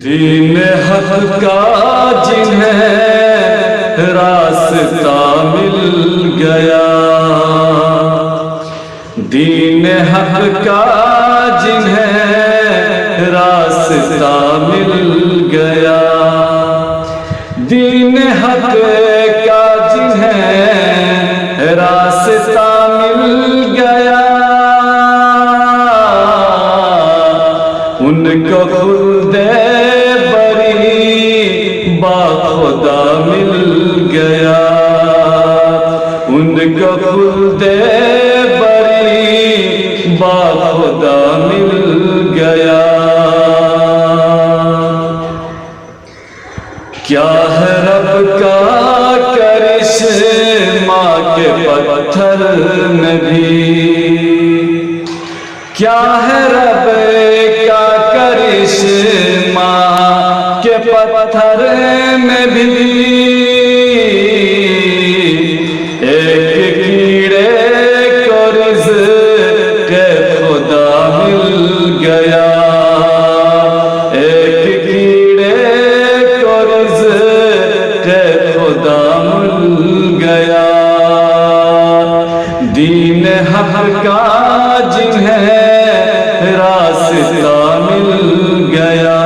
دین حق کا جنہیں راستہ مل گیا، دین حق کا جنہیں راستہ مل گیا، دین حق کا جنہیں راستہ مل گیا، ان کو خلد بری با خدا مل گیا، ان کو خلد بری با خدا مل گیا۔ کیا ہے رب کا کرشمہ کے پتھر میں بھی، کیا ہے رب کا کرشمہ کے پتھر میں بھی، ایک کیڑے کو رزق خدا مل گیا، ایک کیڑے کو رزق خدا مل گیا، دین حق کا جنہیں راستہ مل گیا۔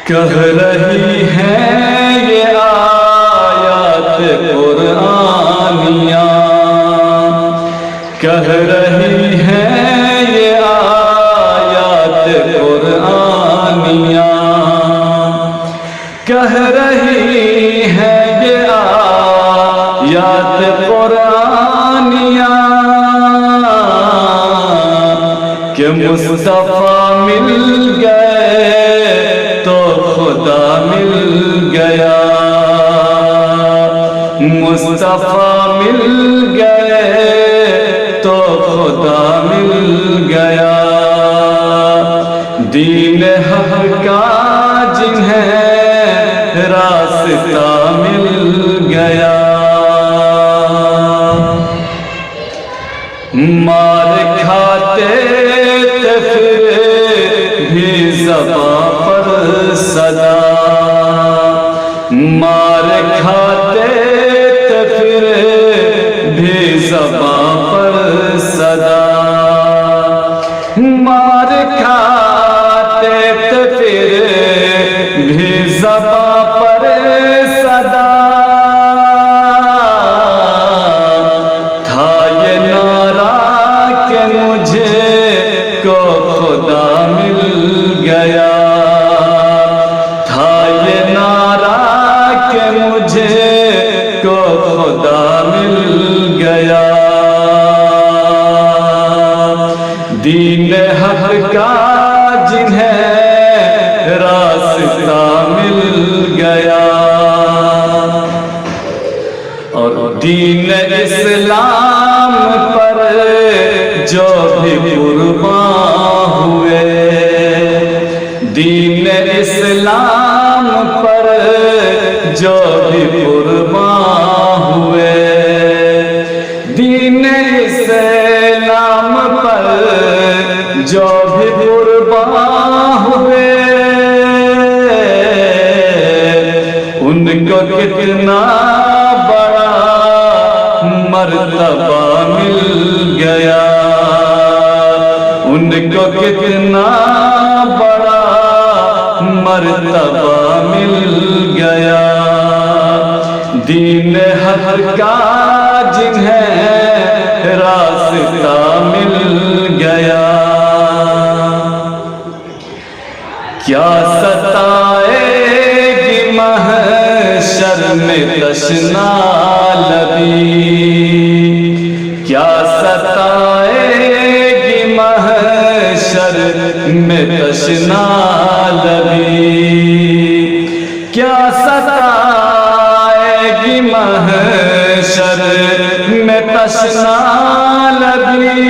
کہہ رہی ہیں یہ آیات قرآنیاں، کہہ رہی ہیں یہ آیات قرآنیاں، کہہ رہی ہیں یہ آیات قرآنیاں کہ مصطفیٰ مل گئے تو خدا مل گیا، مصطفیٰ مل گئے تو خدا مل گیا، دین حق کا جنہیں راستہ مل گیا۔ مار کھاتے تھے پھر بھی زباں پر صدا، مار کھاتے تھے پھر بھی زباں پر صدا، مار کھاتے تھے پھر بھی زباں پر صدا، تھا یہ نعرہ کہ مجھے کو خدا مل گیا، تھا یہ نعرہ کہ مجھے کو خدا مل گیا، دین حق کا جنہیں راستہ مل گیا، اور دین اسلام پر جو بھی قربان ہوئے، دین اسلام پر جو بھی قربان ہوئے، دین اسلام پر جو بھی قربان ہوئے، ان کو کتنا بڑا مرتبہ مل گیا، ان کو کتنا بڑا مرتبہ مل گیا، دین حق کا جنہیں راستہ مل گیا۔ کیا ستائے گی محشر میں تشنا لبی، کیا ستائے گی محشر میں تشنا لبی، کیا ستائے گی محشر میں تشنا لبی،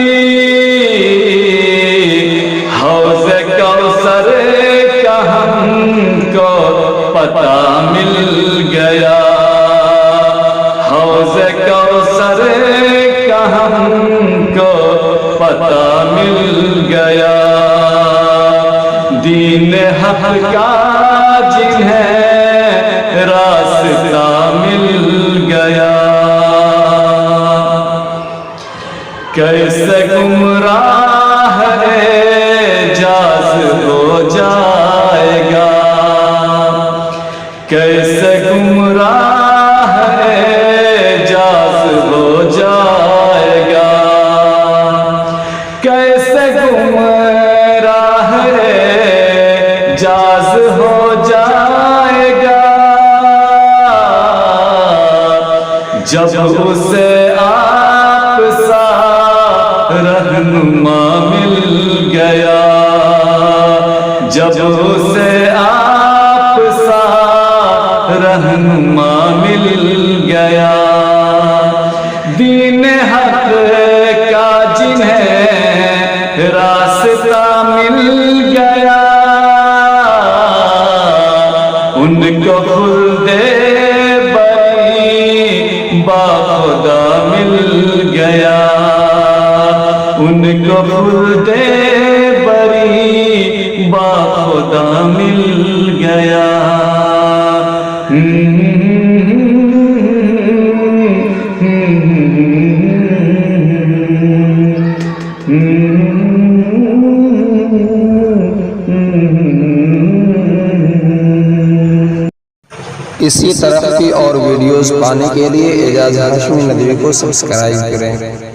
حوض کوثر کا ہم کو پتہ مل گیا، حوض کوثر کا ہم کو پتہ مل گیا، دین حق کا جنہیں راستہ مل گیا، کیسے گمراہ اعجاز ہو جائے گا، کیسے گمراہ اعجاز ہو جائے گا، کیسے گمراہ اعجاز ہو جائے گا، جب اسے آپ سا رہنما مل گیا، جب اسے آپ سا رہنما مل گیا، دین حق کا جنہیں راستہ مل گیا، ان کو خلد بری باخدا مل گیا، ان کو خلد بری باخدا مل گیا۔ اسی طرح کی اور ویڈیوز پانے کے لیے اعجاز ہاشمی ندوی کو سبسکرائب کریں۔